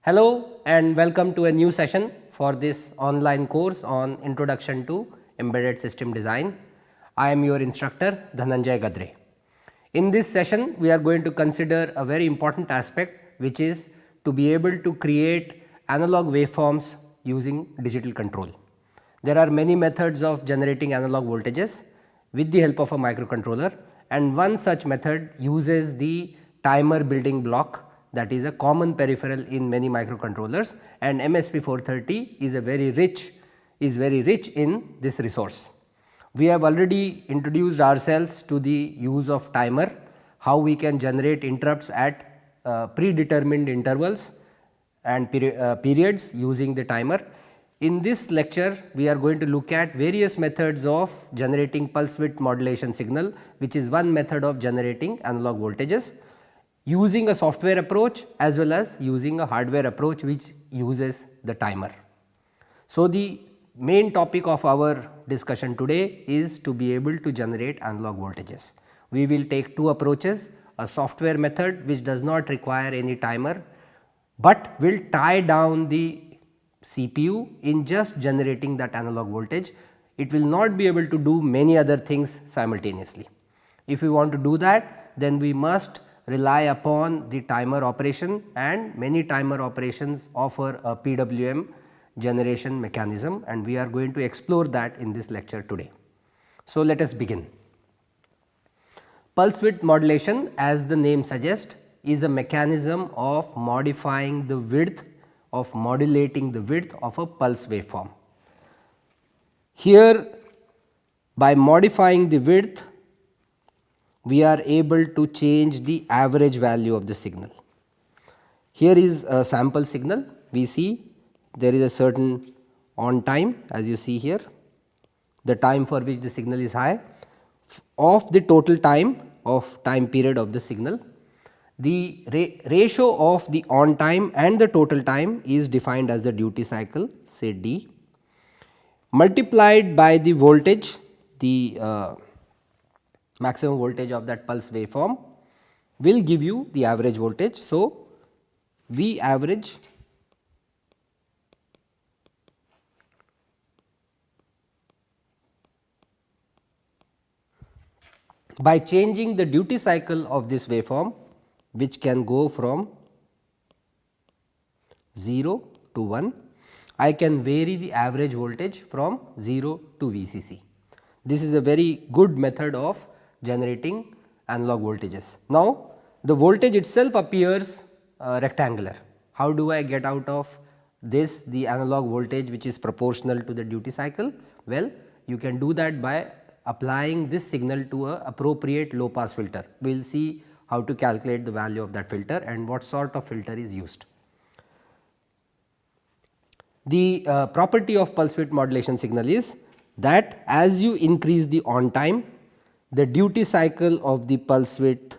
Hello and welcome to a new session for this online course on Introduction to Embedded System Design. I am your instructor Dhananjay Gadre. In this session, we are going to consider a very important aspect, which is to be able to create analog waveforms using digital control. There are many methods of generating analog voltages with the help of a microcontroller, and one such method uses the timer building block, that is a common peripheral in many microcontrollers, and MSP 430 is very rich in this resource. We have already introduced ourselves to the use of timer, how we can generate interrupts at predetermined intervals and periods using the timer. In this lecture, we are going to look at various methods of generating pulse width modulation signal, which is one method of generating analog voltages, using a software approach as well as using a hardware approach which uses the timer. So, the main topic of our discussion today is to be able to generate analog voltages. We will take two approaches, a software method which does not require any timer, but will tie down the CPU in just generating that analog voltage. It will not be able to do many other things simultaneously. If we want to do that, then we must rely upon the timer operation, and many timer operations offer a PWM generation mechanism, and we are going to explore that in this lecture today. So, let us begin. Pulse width modulation, as the name suggests, is a mechanism of modifying the width, of modulating the width of a pulse waveform. Here, by modifying the width, we are able to change the average value of the signal. Here is a sample signal. We see there is a certain on time, as you see here, the time for which the signal is high. Of the total time period of the signal, the ratio of the on time and the total time is defined as the duty cycle, say D, multiplied by the voltage, the maximum voltage of that pulse waveform will give you the average voltage. So, V average by changing the duty cycle of this waveform, which can go from 0 to 1, I can vary the average voltage from 0 to VCC. This is a very good method of generating analog voltages. Now, the voltage itself appears rectangular. How do I get out of this the analog voltage which is proportional to the duty cycle? Well, you can do that by applying this signal to a appropriate low pass filter. We will see how to calculate the value of that filter and what sort of filter is used. The property of pulse width modulation signal is that as you increase the on time, the duty cycle of the pulse width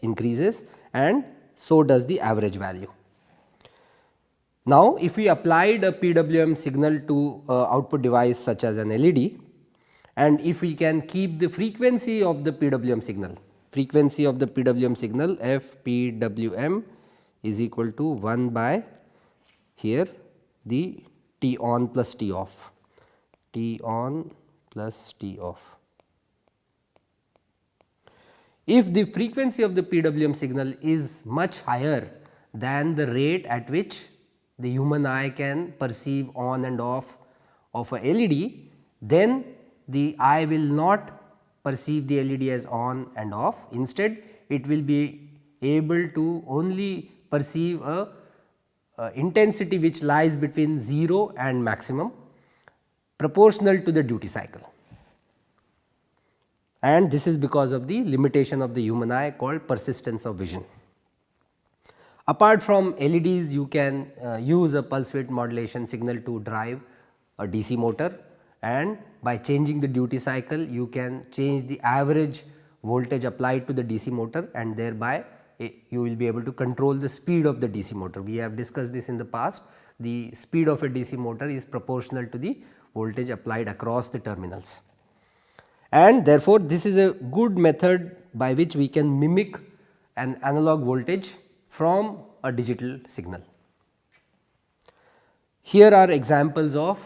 increases, and so does the average value. Now, if we applied a PWM signal to output device such as an LED, and if we can keep the frequency of the PWM signal, FPWM is equal to 1 by here the T on plus T off, T on plus T off. If the frequency of the PWM signal is much higher than the rate at which the human eye can perceive on and off of a LED, then the eye will not perceive the LED as on and off. Instead, it will be able to only perceive a intensity which lies between 0 and maximum, proportional to the duty cycle. And this is because of the limitation of the human eye called persistence of vision. Apart from LEDs, you can use a pulse width modulation signal to drive a DC motor, and by changing the duty cycle you can change the average voltage applied to the DC motor, and thereby you will be able to control the speed of the DC motor. We have discussed this in the past. The speed of a DC motor is proportional to the voltage applied across the terminals, and therefore, this is a good method by which we can mimic an analog voltage from a digital signal. Here are examples of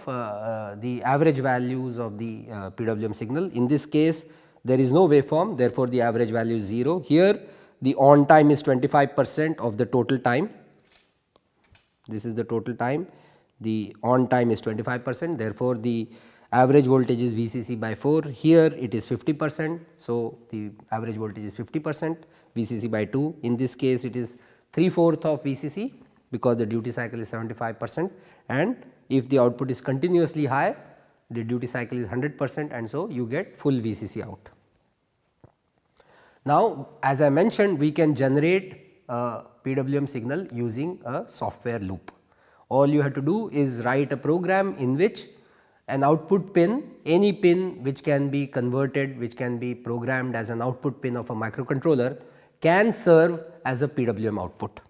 the average values of the PWM signal. In this case there is no waveform, therefore, the average value is 0. Here the on time is 25% of the total time. This is the total time, the on time is 25%, therefore, the average voltage is VCC by 4. Here it is 50%. So, the average voltage is 50%, VCC by 2. In this case it is 3/4 of VCC, because the duty cycle is 75%, and if the output is continuously high, the duty cycle is 100%, and so you get full VCC out. Now, as I mentioned, we can generate a PWM signal using a software loop. All you have to do is write a program in which an output pin, any pin which can be converted, which can be programmed as an output pin of a microcontroller, can serve as a PWM output.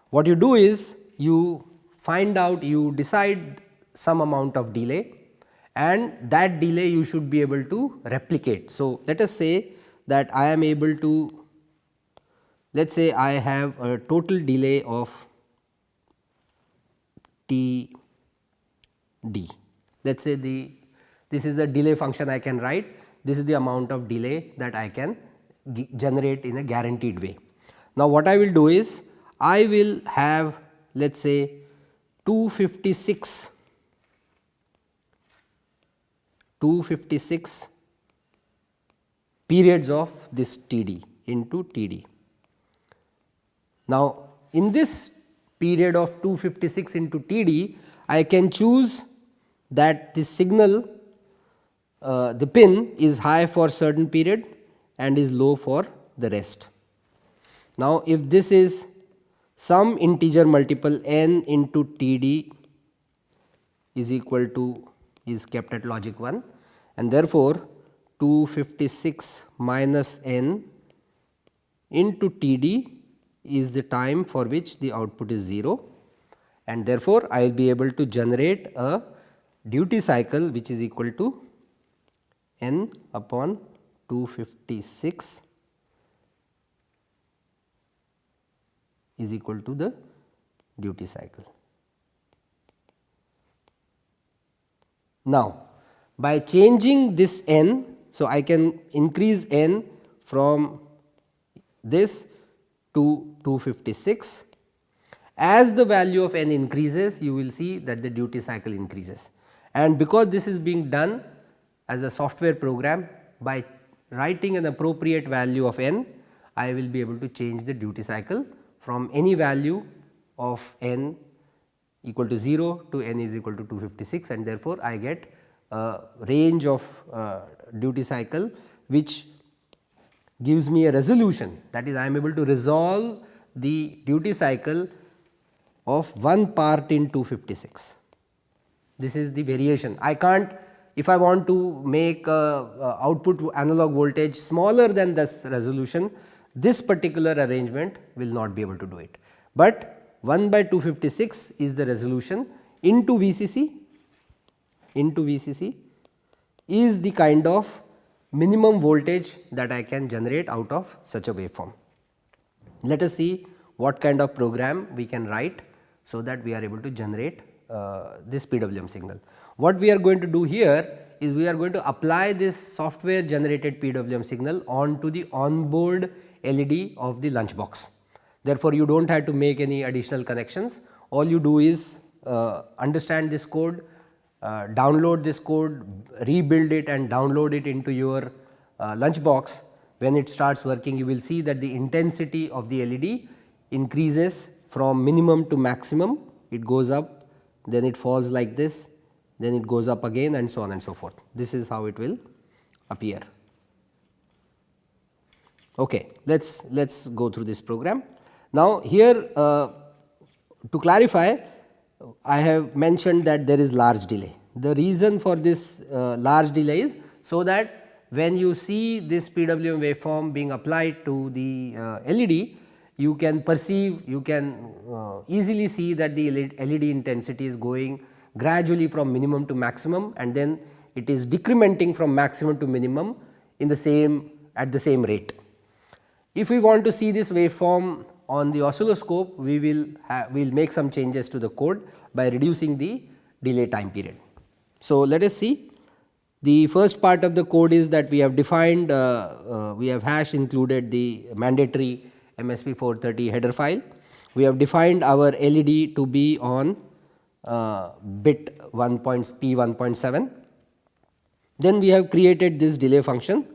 What you do is you find out, you decide some amount of delay, and that delay you should be able to replicate. So, let us say that I am able to, let us say I have a total delay of T d. Let us say this is the delay function I can write, this is the amount of delay that I can generate in a guaranteed way. Now, what I will do is I will have, let us say 256 periods of this Td into Td. Now, in this period of 256 into Td, I can choose that the signal, the pin is high for certain period and is low for the rest. Now, if this is some integer multiple n into Td is equal to, is kept at logic 1, and therefore, 256 minus n into Td is the time for which the output is 0, and therefore, I will be able to generate a duty cycle which is equal to n upon 256 is equal to the duty cycle. Now, by changing this n, so I can increase n from this to 256. As the value of n increases, you will see that the duty cycle increases, and because this is being done as a software program, by writing an appropriate value of n, I will be able to change the duty cycle from any value of n equal to 0 to n is equal to 256, and therefore, I get a range of duty cycle which gives me a resolution, that is I am able to resolve the duty cycle of one part in 256. This is the variation. I can't, if I want to make output analog voltage smaller than this resolution, this particular arrangement will not be able to do it, but 1 by 256 is the resolution into VCC is the kind of minimum voltage that I can generate out of such a waveform. Let us see what kind of program we can write, so that we are able to generate this PWM signal. What we are going to do here is we are going to apply this software generated PWM signal onto the onboard LED of the lunchbox. Therefore, you do not have to make any additional connections. All you do is understand this code, download this code, rebuild it and download it into your lunchbox. When it starts working, you will see that the intensity of the LED increases from minimum to maximum. It goes up, then it falls like this, then it goes up again, and so on and so forth. This is how it will appear. Okay, let's go through this program. Now, here to clarify, I have mentioned that there is large delay. The reason for this large delay is so that when you see this PWM waveform being applied to the LED, you can perceive, you can easily see that the LED intensity is going gradually from minimum to maximum, and then it is decrementing from maximum to minimum in the same, at the same rate. If we want to see this waveform on the oscilloscope, we will make some changes to the code. by reducing the delay time period. So, let us see. The first part of the code is that we have defined, we have hash included the mandatory MSP 430 header file. We have defined our LED to be on bit P1.7. Then we have created this delay function,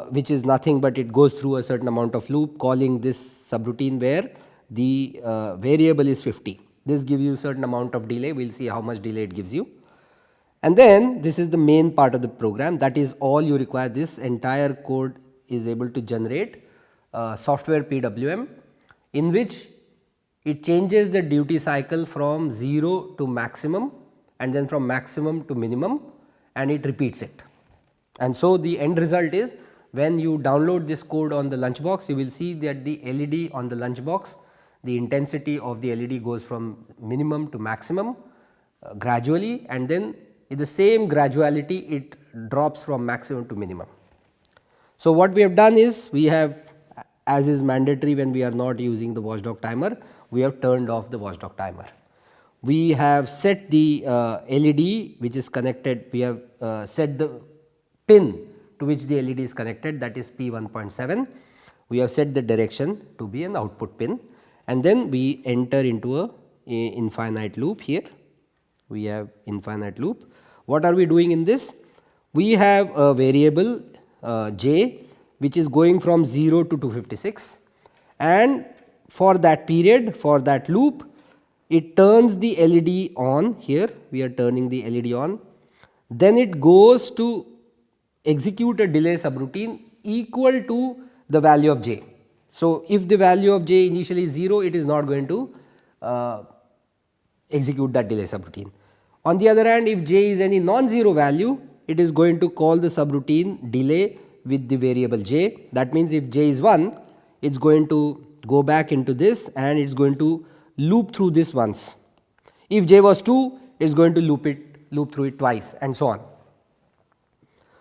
which is nothing but it goes through a certain amount of loop calling this subroutine where the variable is 50. This gives you certain amount of delay, we will see how much delay it gives you. And then this is the main part of the program, that is all you require. This entire code is able to generate software PWM in which it changes the duty cycle from 0 to maximum and then from maximum to minimum, and it repeats it. And so, the end result is when you download this code on the lunchbox, you will see that the LED on the lunchbox, the intensity of the LED goes from minimum to maximum gradually, and then in the same graduality it drops from maximum to minimum. So, what we have done is we have, as is mandatory when we are not using the watchdog timer, we have turned off the watchdog timer. We have set the LED which is connected, we have set the pin to which the LED is connected, that is P1.7. We have set the direction to be an output pin, and then we enter into a infinite loop here. We have infinite loop. What are we doing in this? We have a variable j which is going from 0 to 256, and for that period, for that loop, it turns the LED on. Here we are turning the LED on, then it goes to execute a delay subroutine equal to the value of j. So, if the value of j initially is 0, it is not going to execute that delay subroutine. On the other hand, if j is any non-zero value, it is going to call the subroutine delay with the variable j. That means, if j is 1, it is going to go back into this and it is going to loop through this once. If j was 2, it is going to loop through it twice, and so on.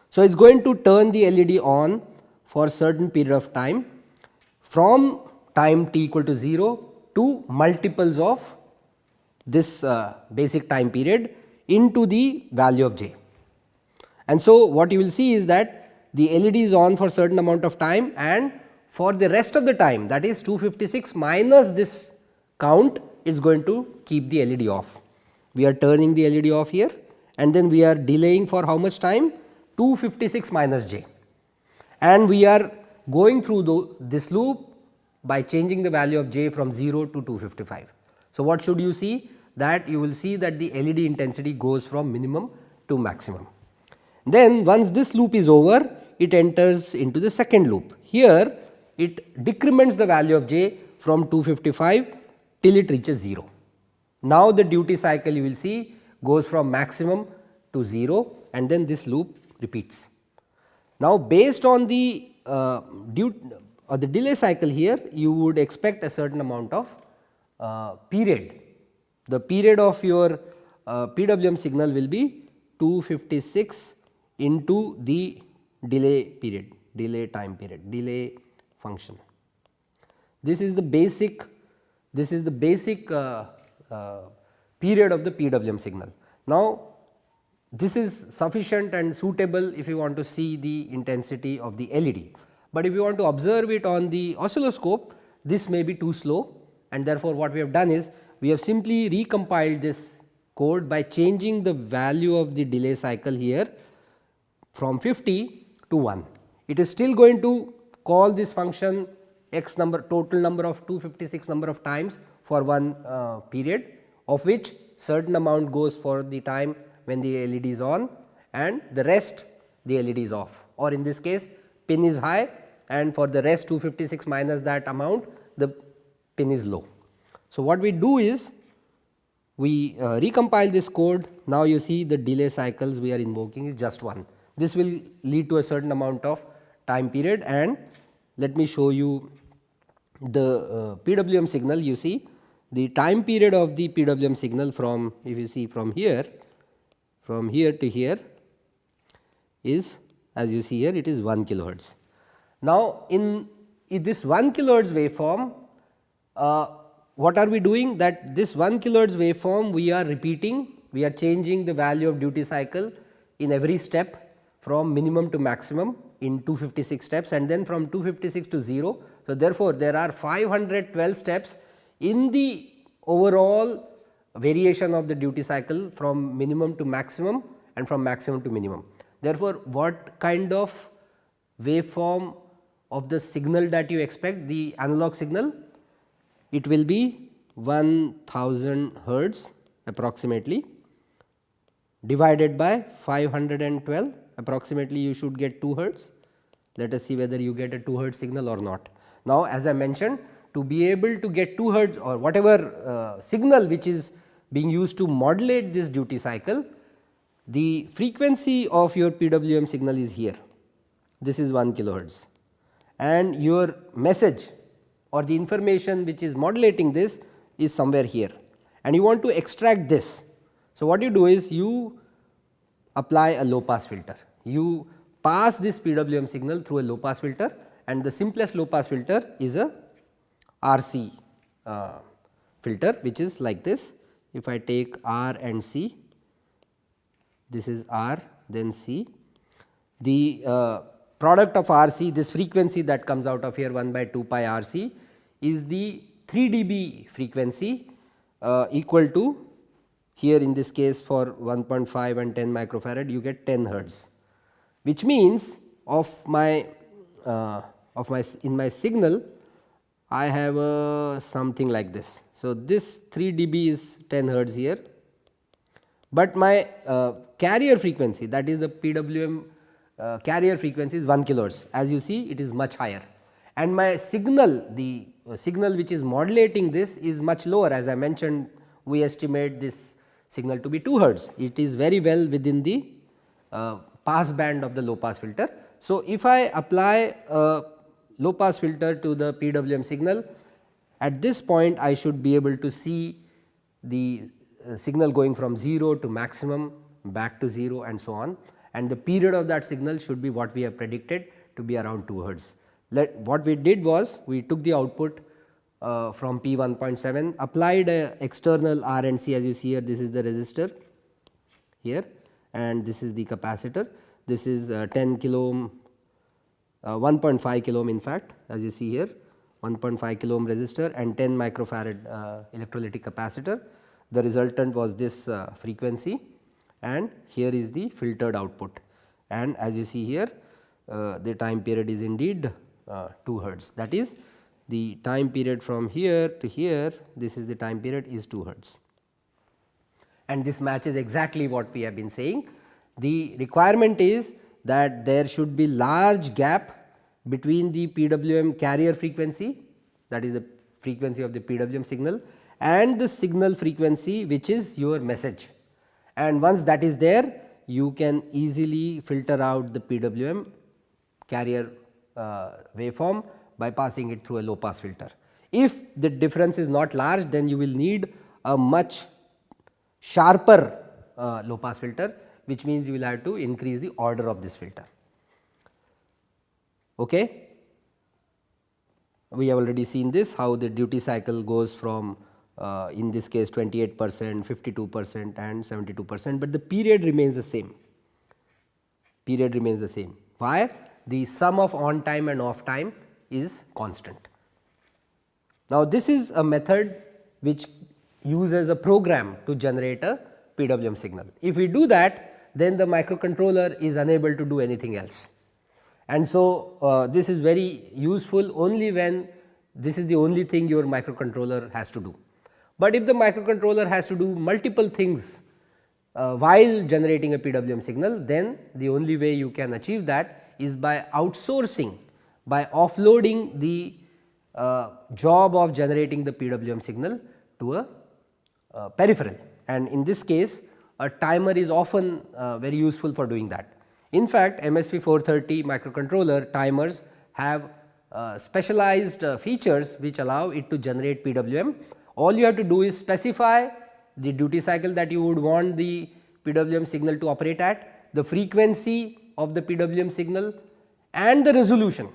So, it is going to turn the LED on for a certain period of time from time t equal to 0 to multiples of this basic time period into the value of j. And so, what you will see is that the LED is on for certain amount of time, and for the rest of the time, that is 256 minus this count, is going to keep the LED off. We are turning the LED off here, and then we are delaying for how much time? 256 minus j, and we are going through this loop by changing the value of j from 0 to 255. So, what should you see? That you will see that the LED intensity goes from minimum to maximum. Then once this loop is over, it enters into the second loop. Here it decrements the value of j from 255 till it reaches 0. Now, the duty cycle you will see goes from maximum to 0, and then this loop repeats. Now, based on the delay cycle here, you would expect a certain amount of period. The period of your PWM signal will be 256 into the delay period, delay time period, delay function. This is the basic period of the PWM signal. Now, this is sufficient and suitable if you want to see the intensity of the LED, but if you want to observe it on the oscilloscope, this may be too slow, and therefore, what we have done is we have simply recompiled this code by changing the value of the delay cycle here from 50 to 1. It is still going to call this function x number, total number of 256 number of times for one period, of which certain amount goes for the time when the LED is on and the rest the LED is off, or in this case pin is high and for the rest 256 minus that amount the pin is low. So, what we do is we recompile this code. Now, you see the delay cycles we are invoking is just one. This will lead to a certain amount of time period, and let me show you the PWM signal. You see the time period of the PWM signal from, if you see from here to here is, as you see here, it is 1 kilohertz. Now, in this 1 kilohertz waveform, what are we doing, that this 1 kilohertz waveform we are repeating, we are changing the value of duty cycle in every step from minimum to maximum in 256 steps, and then from 256 to 0. So, therefore, there are 512 steps in the overall variation of the duty cycle from minimum to maximum and from maximum to minimum. Therefore, what kind of waveform of the signal that you expect, the analog signal, it will be 1000 hertz approximately divided by 512, approximately you should get 2 hertz. Let us see whether you get a 2 hertz signal or not. Now, as I mentioned, to be able to get 2 hertz or whatever signal which is being used to modulate this duty cycle, the frequency of your PWM signal is here. This is 1 kilohertz, and your message or the information which is modulating this is somewhere here, and you want to extract this. So, what you do is you apply a low pass filter. You pass this PWM signal through a low pass filter, and the simplest low pass filter is a RC filter, which is like this. If I take R and C, this is R, then C. The product of RC, this frequency that comes out of here 1 by 2 pi RC, is the 3 dB frequency equal to, here in this case for 1.5 and 10 microfarad you get 10 hertz, which means in my signal I have something like this. So, this 3 dB is 10 hertz here, but my carrier frequency, that is the PWM carrier frequency, is 1 kilohertz. As you see, it is much higher, and my signal, the signal which is modulating this, is much lower. As I mentioned, we estimate this signal to be 2 hertz. It is very well within the pass band of the low pass filter. So, if I apply a low pass filter to the PWM signal, at this point I should be able to see the signal going from 0 to maximum, back to 0, and so on, and the period of that signal should be what we have predicted to be around 2 hertz. What we did was, we took the output from P 1.7, applied a external R and C. As you see here, this is the resistor here, and this is the capacitor. This is 10 kilo ohm, 1.5 kilo ohm in fact, as you see here, 1.5 kilo ohm resistor and 10 microfarad electrolytic capacitor. The resultant was this frequency, and here is the filtered output, and as you see here, the time period is indeed 2 hertz. That is, the time period from here to here, this is the time period, is 2 hertz, and this matches exactly what we have been saying. The requirement is that there should be large gap between the PWM carrier frequency, that is the frequency of the PWM signal, and the signal frequency which is your message, and once that is there, you can easily filter out the PWM carrier waveform by passing it through a low pass filter. If the difference is not large, then you will need a much sharper low pass filter, which means you will have to increase the order of this filter. Okay. We have already seen this, how the duty cycle goes from in this case 28%, 52% and 72%, but the period remains the same. Period remains the same. Why? The sum of on time and off time is constant. Now, this is a method which uses a program to generate a PWM signal. If we do that, then the microcontroller is unable to do anything else, and so this is very useful only when this is the only thing your microcontroller has to do. But if the microcontroller has to do multiple things while generating a PWM signal, then the only way you can achieve that is by outsourcing, by offloading the job of generating the PWM signal to a peripheral, and in this case a timer is often very useful for doing that. In fact, MSP 430 microcontroller timers have specialized features which allow it to generate PWM. All you have to do is specify the duty cycle that you would want the PWM signal to operate at, the frequency of the PWM signal, and the resolution.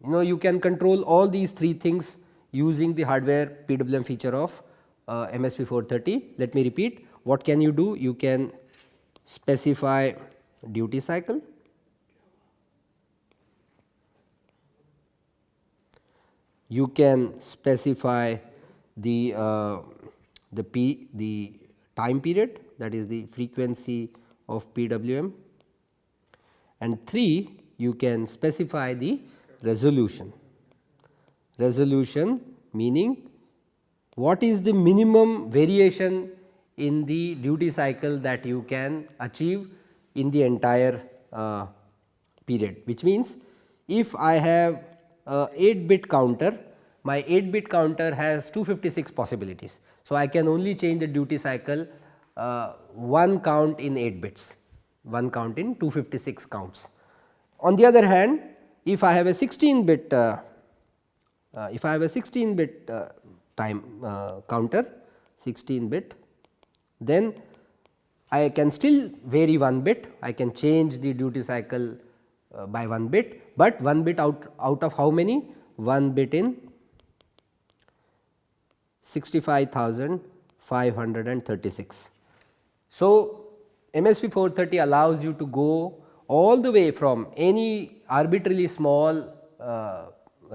You know, you can control all these three things using the hardware PWM feature of MSP 430. Let me repeat, what can you do? You can specify duty cycle, you can specify the time period, that is the frequency of PWM, and 3 you can specify the resolution. Resolution meaning what is the minimum variation in the duty cycle that you can achieve in the entire period, which means if I have a 8-bit counter, my 8-bit counter has 256 possibilities. So, I can only change the duty cycle one count in 8 bits, one count in 256 counts. On the other hand, if I have a 16-bit time counter, 16-bit, then I can still vary 1 bit, I can change the duty cycle by 1 bit, but 1 bit out of how many? 1 bit in 65,536. So, MSP 430 allows you to go all the way from any arbitrarily small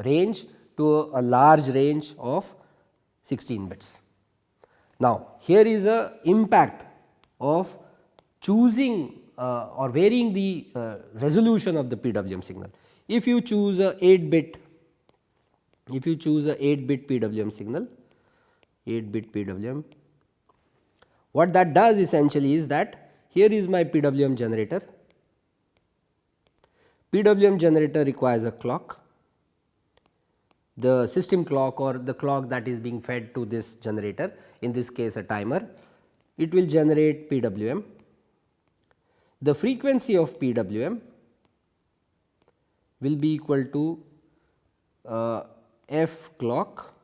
range to a large range of 16 bits. Now, here is a impact of choosing or varying the resolution of the PWM signal. If you choose a 8-bit, PWM signal, 8-bit PWM, what that does essentially is that here is my PWM generator. PWM generator requires a clock, the system clock or the clock that is being fed to this generator, in this case a timer. It will generate PWM. The frequency of PWM will be equal to f clock,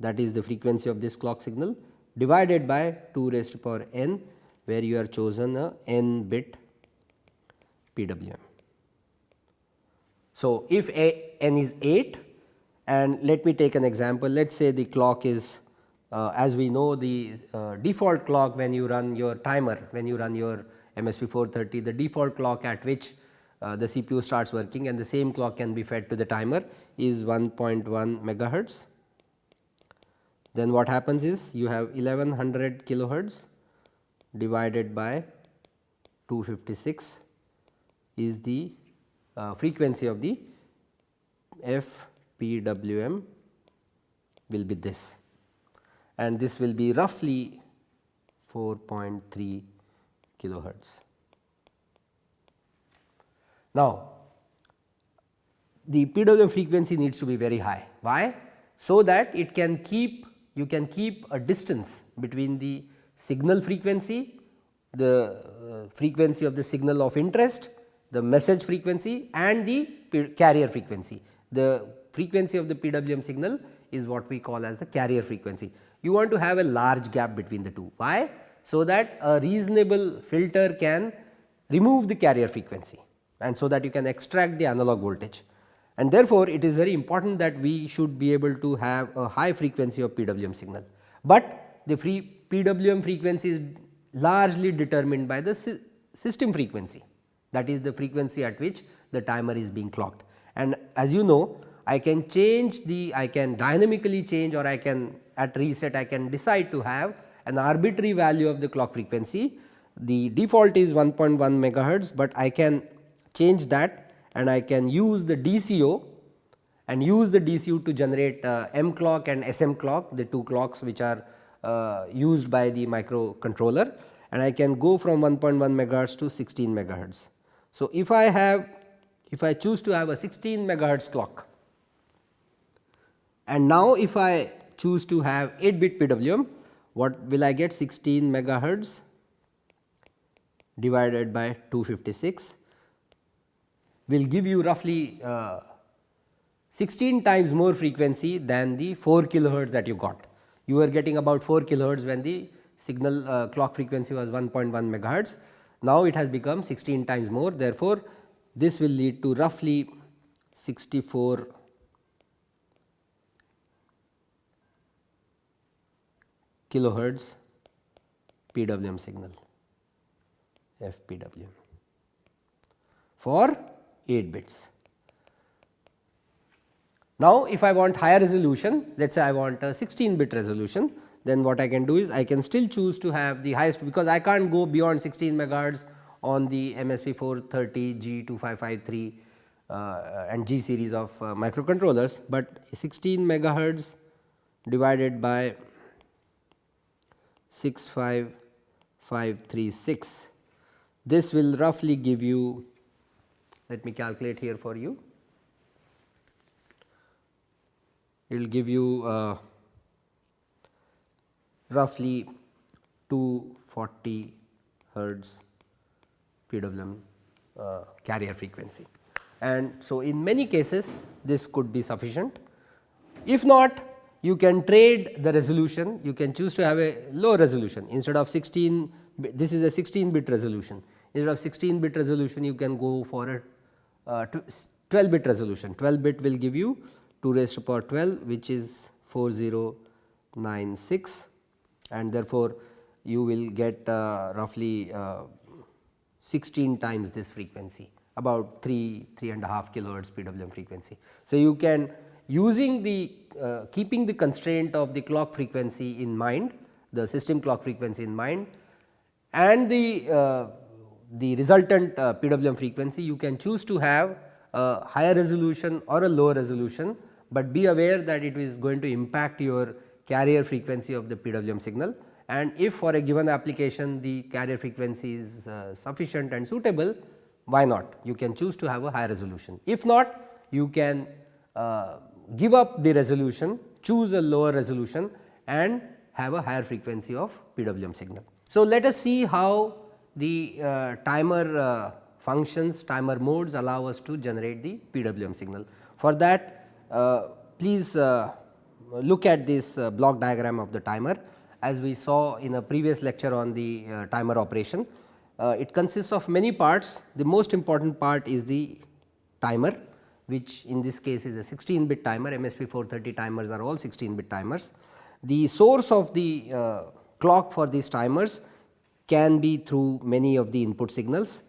that is the frequency of this clock signal, divided by 2 raised to power n, where you are chosen a n bit PWM. So, if n is 8, and let me take an example, let us say the clock is as we know the default clock when you run your timer, when you run your MSP 430, the default clock at which the CPU starts working and the same clock can be fed to the timer is 1.1 megahertz. Then what happens is you have 1100 kilohertz divided by 256 is the frequency of the FPWM will be this, and this will be roughly 4.3 kilohertz. Now, the PWM frequency needs to be very high. Why? So that it can keep, you can keep a distance between the signal frequency, the frequency of the signal of interest, the message frequency and the carrier frequency. The frequency of the PWM signal is what we call as the carrier frequency. You want to have a large gap between the two. Why? So that a reasonable filter can remove the carrier frequency and so that you can extract the analog voltage. And therefore, it is very important that we should be able to have a high frequency of PWM signal, but the PWM frequency is largely determined by the system frequency, that is the frequency at which the timer is being clocked. And as you know, I can change I can dynamically change, or I can at reset I can decide to have an arbitrary value of the clock frequency. The default is 1.1 megahertz, but I can change that and I can use the DCO and use the DCO to generate M clock and SM clock, the two clocks which are used by the microcontroller, and I can go from 1.1 megahertz to 16 megahertz. So, if I choose to have a 16 megahertz clock, and now if I choose to have 8-bit PWM, what will I get? 16 megahertz divided by 256 will give you roughly 16 times more frequency than the 4 kilohertz that you got. You were getting about 4 kilohertz when the signal clock frequency was 1.1 megahertz. Now, it has become 16 times more. Therefore, this will lead to roughly 64 kilohertz PWM signal, FPWM, for 8 bits. Now, if I want higher resolution, let us say I want a 16 bit resolution, then what I can do is I can still choose to have the highest, because I can't go beyond 16 megahertz on the MSP 430, G2553 and G series of microcontrollers, but 16 megahertz divided by 65536, this will roughly give you, let me calculate here for you, it will give you roughly 240 hertz PWM carrier frequency. And so, in many cases this could be sufficient. If not, you can trade the resolution, you can choose to have a low resolution instead of 16, this is a 16 bit resolution, instead of 16 bit resolution you can go for a 12 bit resolution. 12 bit will give you 2 raised to power 12, which is 4096, and therefore, you will get roughly 16 times this frequency, about 3.5 kilohertz PWM frequency. So, you can, using the keeping the constraint of the clock frequency in mind, the system clock frequency in mind, and the resultant PWM frequency, you can choose to have a higher resolution or a lower resolution, but be aware that it is going to impact your carrier frequency of the PWM signal, and if for a given application the carrier frequency is sufficient and suitable, why not, you can choose to have a higher resolution. If not, you can give up the resolution, choose a lower resolution and have a higher frequency of PWM signal. So, let us see how the timer functions, timer modes allow us to generate the PWM signal. For that, please look at this block diagram of the timer. As we saw in a previous lecture on the timer operation, it consists of many parts. The most important part is the timer, which in this case is a 16 bit timer. MSP 430 timers are all 16 bit timers. The source of the clock for these timers can be through many of the input signals,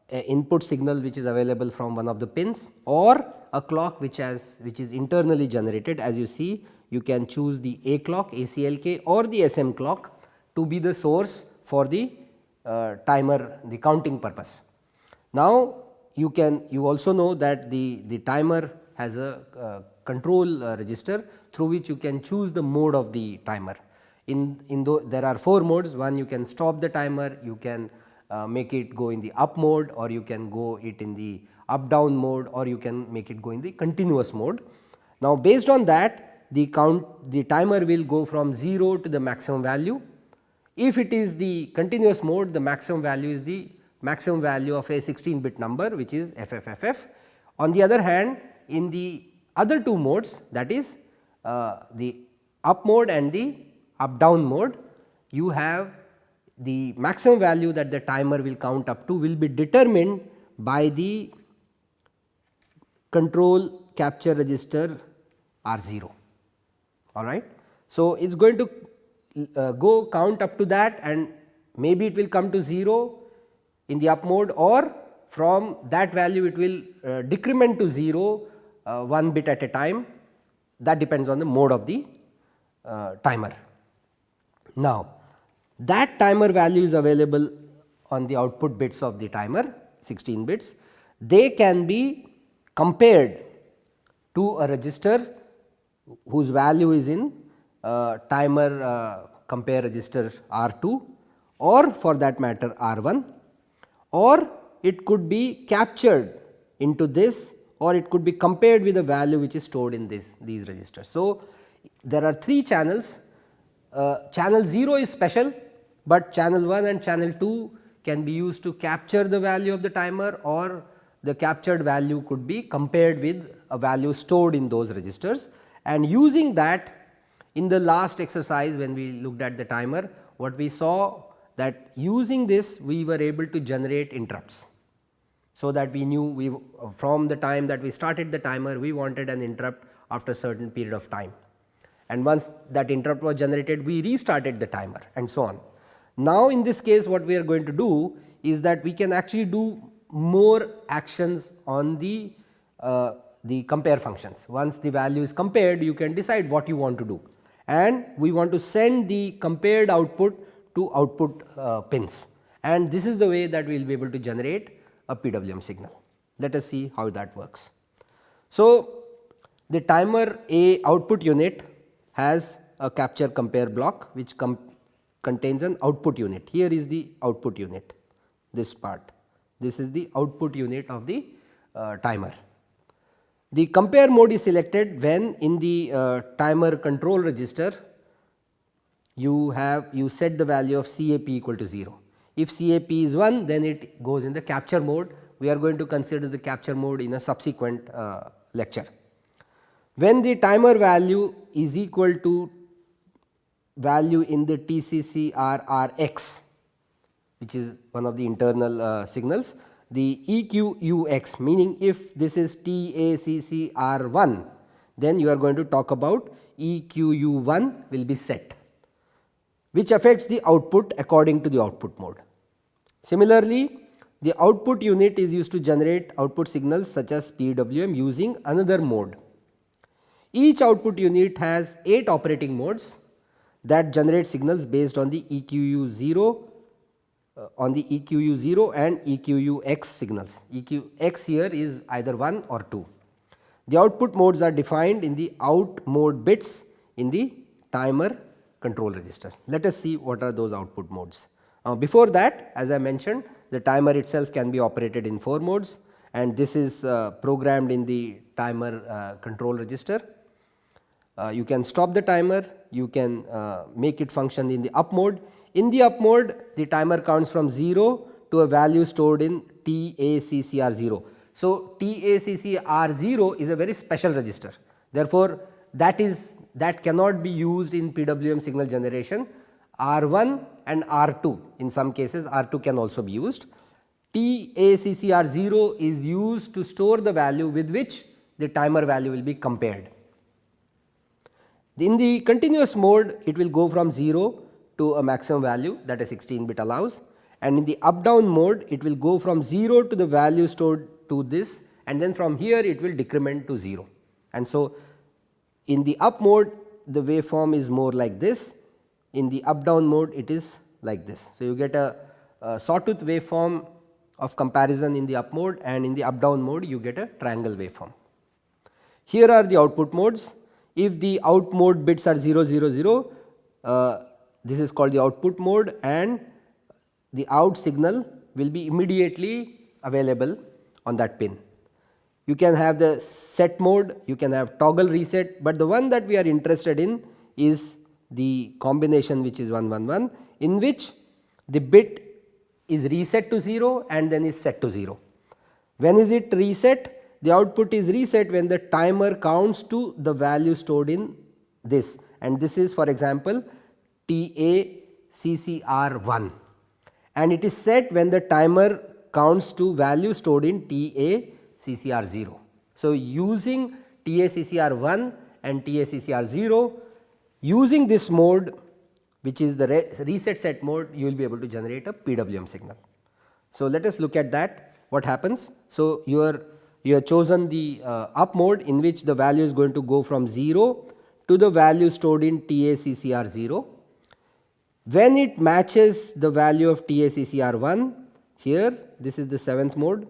input signal which is available from one of the pins, or a clock which is internally generated. As you see, you can choose the A clock, ACLK, or the SM clock to be the source for the timer, the counting purpose. Now, you also know that the timer has a control register through which you can choose the mode of the timer. There are 4 modes. One, you can stop the timer, you can make it go in the up mode, or you can go it in the up down mode, or you can make it go in the continuous mode. Now, based on that, the timer will go from 0 to the maximum value. If it is the continuous mode, the maximum value is the maximum value of a 16 bit number, which is FFFF. On the other hand, in the other 2 modes, that is the up mode and the up down mode, you have the maximum value that the timer will count up to will be determined by the control capture register R0. All right. So, it is going to go count up to that, and maybe it will come to 0 in the up mode, or from that value it will decrement to 0 1 bit at a time. That depends on the mode of the timer. Now, that timer value is available on the output bits of the timer, 16 bits. They can be compared to a register whose value is in timer compare register R2, or for that matter R1, or it could be captured into this, or it could be compared with a value which is stored in these registers. So, there are 3 channels. Channel 0 is special, but channel 1 and channel 2 can be used to capture the value of the timer, or the captured value could be compared with a value stored in those registers. And using that, in the last exercise when we looked at the timer, what we saw that using this we were able to generate interrupts. So, that we knew from the time that we started the timer, we wanted an interrupt after a certain period of time, and once that interrupt was generated, we restarted the timer and so on. Now, in this case what we are going to do is that we can actually do more actions on the compare functions. Once the value is compared, you can decide what you want to do, and we want to send the compared output to output pins, and this is the way that we will be able to generate a PWM signal. Let us see how that works. So, the timer A output unit has a capture compare block which contains an output unit. Here is the output unit, this part, this is the output unit of the timer. The compare mode is selected when in the timer control register you set the value of CAP equal to 0. If CAP is 1, then it goes in the capture mode. We are going to consider the capture mode in a subsequent lecture. When the timer value is equal to value in the TCCRRX, which is one of the internal signals, the EQUX, meaning if this is TACCR1, then you are going to talk about EQU1 will be set, which affects the output according to the output mode. Similarly, the output unit is used to generate output signals such as PWM using another mode. Each output unit has 8 operating modes that generate signals based on the EQU0 and EQUX signals. EQX here is either 1 or 2. The output modes are defined in the out mode bits in the timer control register. Let us see what are those output modes. Before that, as I mentioned, the timer itself can be operated in 4 modes, and this is programmed in the timer control register. You can stop the timer, you can make it function in the up mode. In the up mode, the timer counts from 0 to a value stored in TACCR0. So, TACCR0 is a very special register. Therefore, that cannot be used in PWM signal generation. R1 and R2, in some cases R2 can also be used. TACCR0 is used to store the value with which the timer value will be compared. In the continuous mode, it will go from 0 to a maximum value that a 16-bit allows, and in the up down mode it will go from 0 to the value stored to this, and then from here it will decrement to 0. And so, in the up mode the waveform is more like this, in the up down mode it is like this. So, you get a sawtooth waveform of comparison in the up mode, and in the up down mode you get a triangle waveform. Here are the output modes. If the out mode bits are 0 0 0, this is called the output mode, and the out signal will be immediately available on that pin. You can have the set mode, you can have toggle reset, but the one that we are interested in is the combination which is 1 1 1, in which the bit is reset to 0 and then is set to 0. When is it reset? The output is reset when the timer counts to the value stored in this, and this is for example TACCR1, and it is set when the timer counts to value stored in TACCR0. So, using TACCR1 and TACCR0, using this mode which is the reset set mode, you will be able to generate a PWM signal. So, let us look at that, what happens. So, you have chosen the up mode in which the value is going to go from 0 to the value stored in TACCR0. When it matches the value of TACCR1, here this is the 7th mode,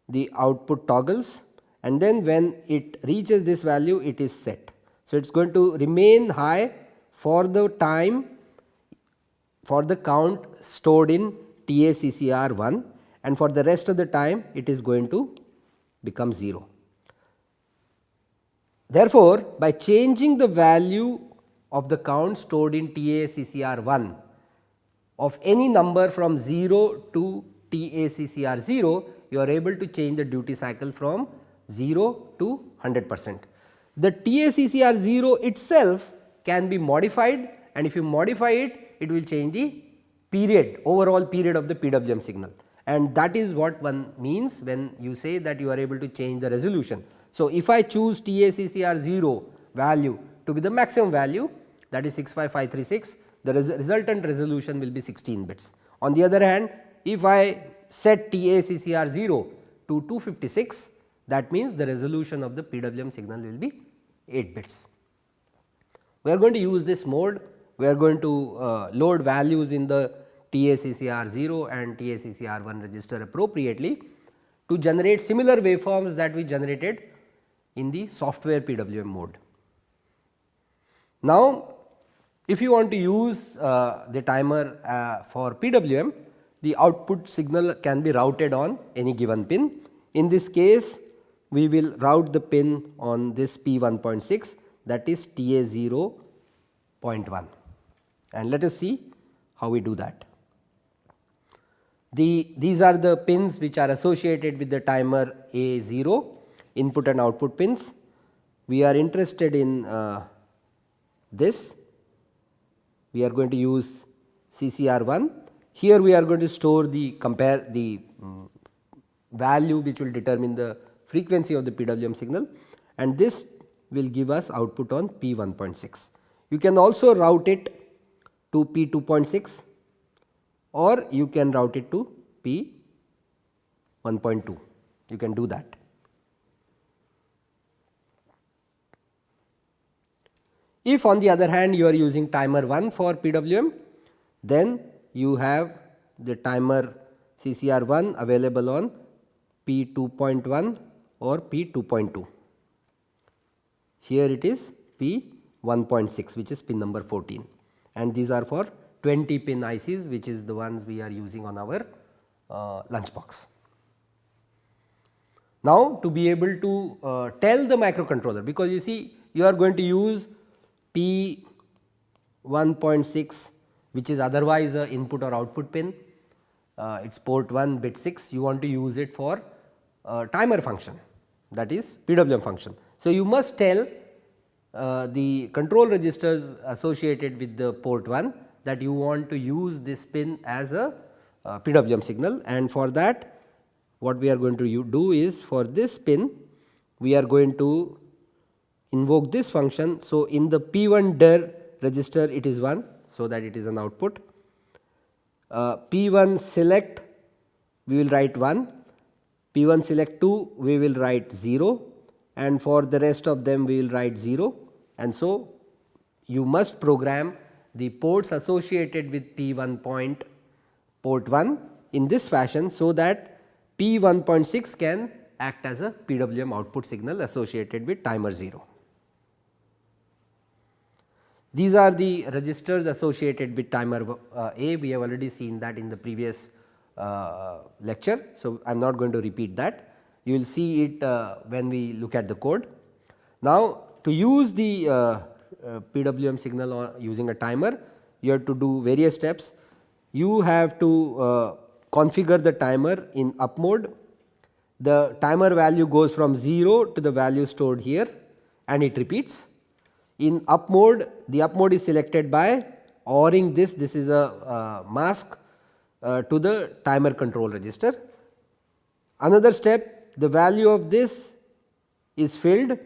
the output toggles, and then when it reaches this value it is set. So, it is going to remain high for the time, for the count stored in TACCR1, and for the rest of the time it is going to become 0. Therefore, by changing the value of the count stored in TACCR1 of any number from 0 to TACCR0, you are able to change the duty cycle from 0 to 100%. The TACCR0 itself can be modified, and if you modify it, it will change the period, overall period of the PWM signal, and that is what one means when you say that you are able to change the resolution. So, if I choose TACCR0 value to to be the maximum value, that is 65536, the resultant resolution will be 16 bits. On the other hand, if I set TACCR 0 to 256, that means the resolution of the PWM signal will be 8 bits. We are going to use this mode, we are going to load values in the TACCR 0 and TACCR 1 register appropriately to generate similar waveforms that we generated in the software PWM mode. Now, if you want to use the timer for PWM, the output signal can be routed on any given pin. In this case, we will route the pin on this P1.6, that is TA 0.1, and let us see how we do that. These are the pins which are associated with the timer A0, input and output pins. We are interested in this. We are going to use CCR1. Here we are going to store the value which will determine the frequency of the PWM signal, and this will give us output on P1.6. You can also route it to P2.6 or you can route it to P1.2. You can do that. If on the other hand you are using timer 1 for PWM, then you have the timer CCR1 available on P2.1 or P2.2. Here it is P1.6, which is pin number 14, and these are for 20 pin ICs, which is the ones we are using on our lunchbox. Now, to be able to tell the microcontroller, because you see you are going to use P1.6, which is otherwise a input or output pin, it is port 1 bit 6, you want to use it for timer function, that is PWM function. So, you must tell the control registers associated with the port 1 that you want to use this pin as a PWM signal, and for that what we are going to do is, for this pin we are going to invoke this function. So, in the P1 dir register it is 1, so that it is an output. P1 select we will write 1, P1 select 2 we will write 0, and for the rest of them we will write 0, and so you must program the ports associated with P1 point port 1 in this fashion, so that P1.6 can act as a PWM output signal associated with timer 0. These are the registers associated with timer A. We have already seen that in the previous lecture. So, I am not going to repeat that. You will see it when we look at the code. Now, to use the PWM signal using a timer, you have to do various steps. You have to configure the timer in up mode. The timer value goes from 0 to the value stored here and it repeats. In up mode, the up mode is selected by ORing this is a mask to the timer control register. Another step, the value of this is filled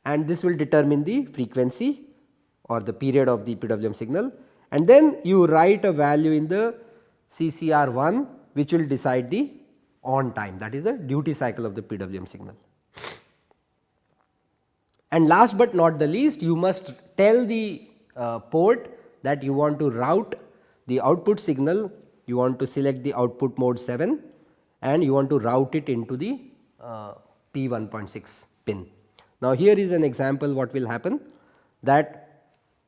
and this will determine the frequency or the period of the PWM signal, and then you write a value in the CCR1 which will decide the on time, that is the duty cycle of the PWM signal. And last but not the least, you must tell the port that you want to route the output signal, you want to select the output mode 7 and you want to route it into the P1.6 pin. Now, here is an example what will happen, that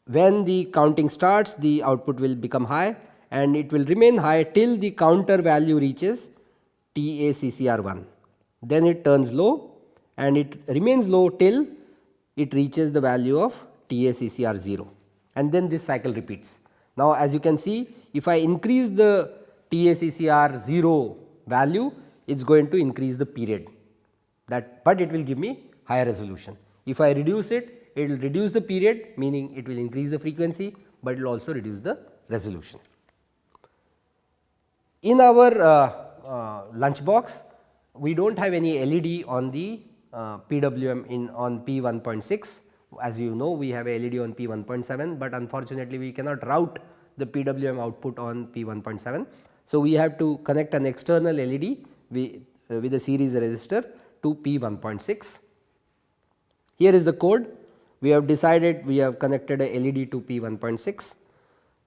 when the counting starts, the output will become high and it will remain high till the counter value reaches TACCR1. Then it turns low and it remains low till it reaches the value of TACCR 0, and then this cycle repeats. Now, as you can see, if I increase the TACCR 0 value, it is going to increase the period, but it will give me higher resolution. If I reduce it, it will reduce the period, meaning it will increase the frequency, but it will also reduce the resolution. In our lunchbox, we do not have any LED on the PWM on P1.6, As you know, we have a LED on P 1.7, but unfortunately we cannot route the PWM output on P 1.7. So, we have to connect an external LED with a series resistor to P 1.6. Here is the code. We have decided we have connected a LED to P 1.6.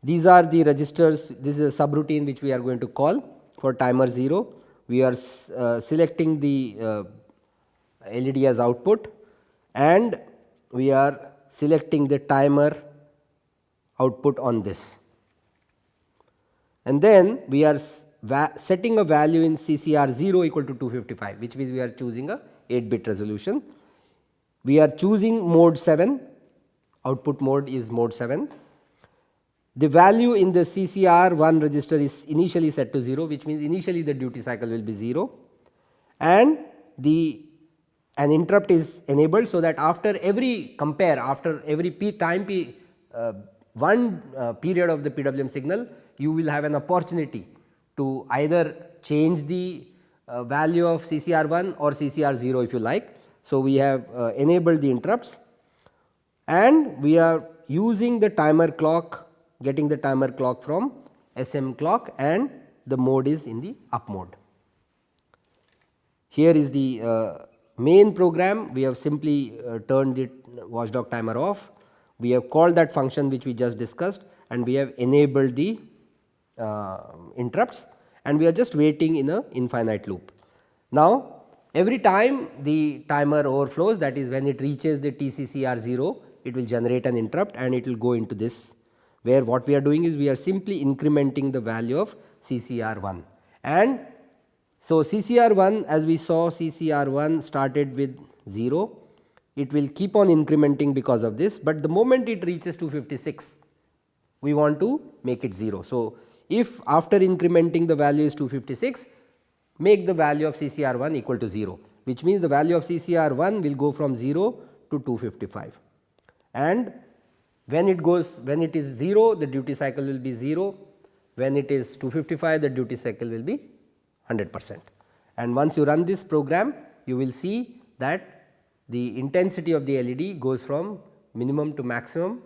These are the registers. This is a subroutine which we are going to call for timer 0. We are selecting the LED as output, and we are selecting the timer output on this, and then we are setting a value in CCR 0 equal to 255, which means we are choosing a 8-bit resolution. We are choosing mode 7, output mode is mode 7. The value in the CCR1 register is initially set to 0, which means initially the duty cycle will be 0, and an interrupt is enabled, so that after every compare, after every one period of the PWM signal, you will have an opportunity to either change the value of CCR1 or CCR0 if you like. So, we have enabled the interrupts, and we are using the timer clock, getting the timer clock from SM clock, and the mode is in the up mode. Here is the main program. We have simply turned the watchdog timer off. We have called that function which we just discussed, and we have enabled the interrupts, and we are just waiting in a infinite loop. Now, every time the timer overflows, that is when it reaches the TCCR 0, it will generate an interrupt and it will go into this, where what we are doing is we are simply incrementing the value of CCR1. And so, CCR1, as we saw, CCR1 started with 0, it will keep on incrementing because of this, but the moment it reaches 256, we want to make it 0. So, if after incrementing the value is 256, make the value of CCR1 equal to 0, which means the value of CCR1 will go from 0 to 255, and when it is 0, the duty cycle will be 0, when it is 255, the duty cycle will be 100%. And once you run this program, you will see that the intensity of the LED goes from minimum to maximum,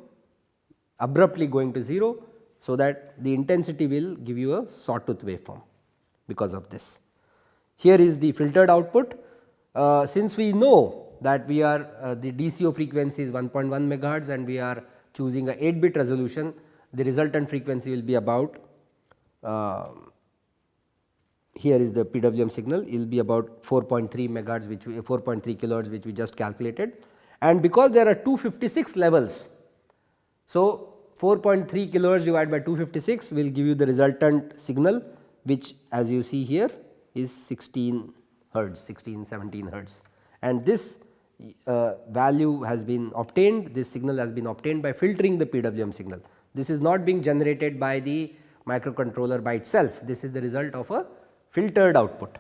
abruptly going to 0, so that the intensity will give you a sawtooth waveform because of this. Here is the filtered output. Since we know that we are the DCO frequency is 1.1 megahertz and we are choosing a 8-bit resolution, the resultant frequency will be about, here is the PWM signal, it will be about 4.3 megahertz, 4.3 kilohertz, which we just calculated, and because there are 256 levels. So, 4.3 kilohertz divided by 256 will give you the resultant signal, which as you see here is 16 hertz, 17 hertz, and this value has been obtained, this signal has been obtained by filtering the PWM signal. This is not being generated by the microcontroller by itself, this is the result of a filtered output,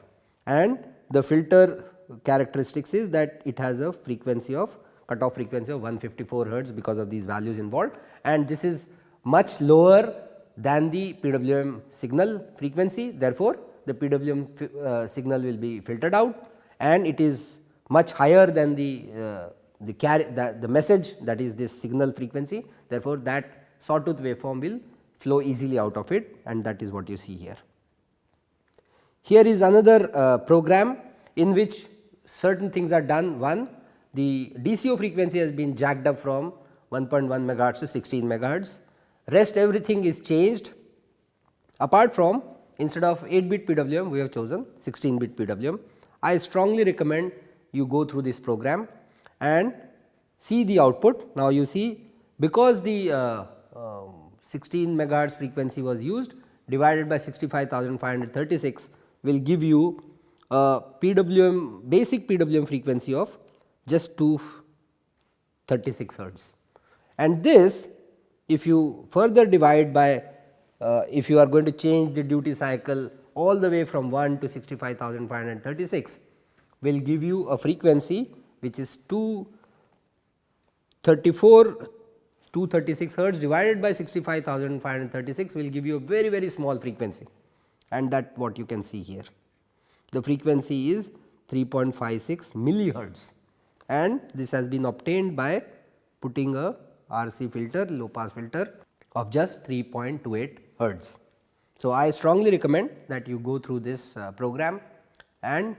and the filter characteristics is that it has a frequency of cutoff frequency of 154 hertz because of these values involved, and this is much lower than the PWM signal frequency. Therefore, the PWM signal will be filtered out, and it is much higher than the message, that is this signal frequency. Therefore, that sawtooth waveform will flow easily out of it, and that is what you see here. Here is another program in which certain things are done. One, the DCO frequency has been jacked up from 1.1 megahertz to 16 megahertz. Rest everything is changed, apart from instead of 8-bit PWM we have chosen 16-bit PWM. I strongly recommend you go through this program and see the output. Now, you see, because the 16 megahertz frequency was used, divided by 65,536 will give you a PWM, basic PWM frequency of just 236 hertz, and this, if you further divide by, if you are going to change the duty cycle all the way from 1 to 65,536, will give you a frequency which is 236 hertz divided by 65,536 will give you a very, very small frequency, and that what you can see here. The frequency is 3.56 millihertz, and this has been obtained by putting a RC filter, low pass filter of just 3.28 hertz. So, I strongly recommend that you go through this program and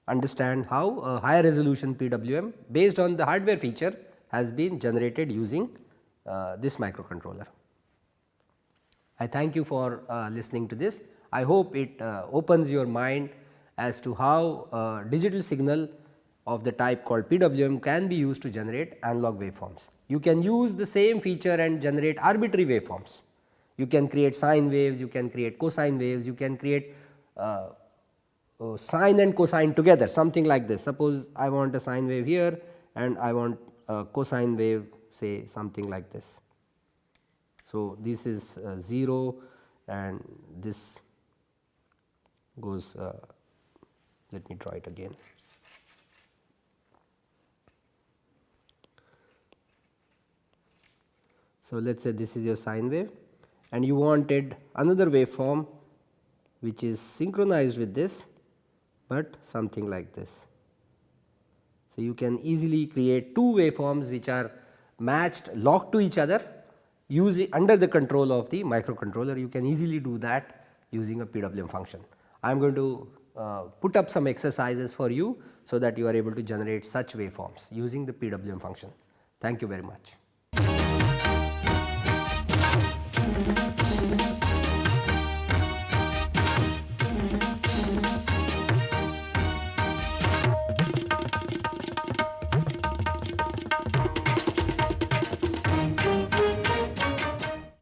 understand how a higher resolution PWM based on the hardware feature has been generated using this microcontroller. I thank you for listening to this. I hope it opens your mind as to how digital signal of the type called PWM can be used to generate analog waveforms. You can use the same feature and generate arbitrary waveforms. You can create sine waves, you can create cosine waves, you can create sine and cosine together, something like this. Suppose I want a sine wave here and I want a cosine wave, say something like this. So, this is 0 and this goes, let me draw it again. So, let us say this is your sine wave and you wanted another waveform which is synchronized with this, but something like this. So, you can easily create two waveforms which are matched, locked to each other using under the control of the microcontroller. You can easily do that using a PWM function. I am going to put up some exercises for you, so that you are able to generate such waveforms using the PWM function. Thank you very much.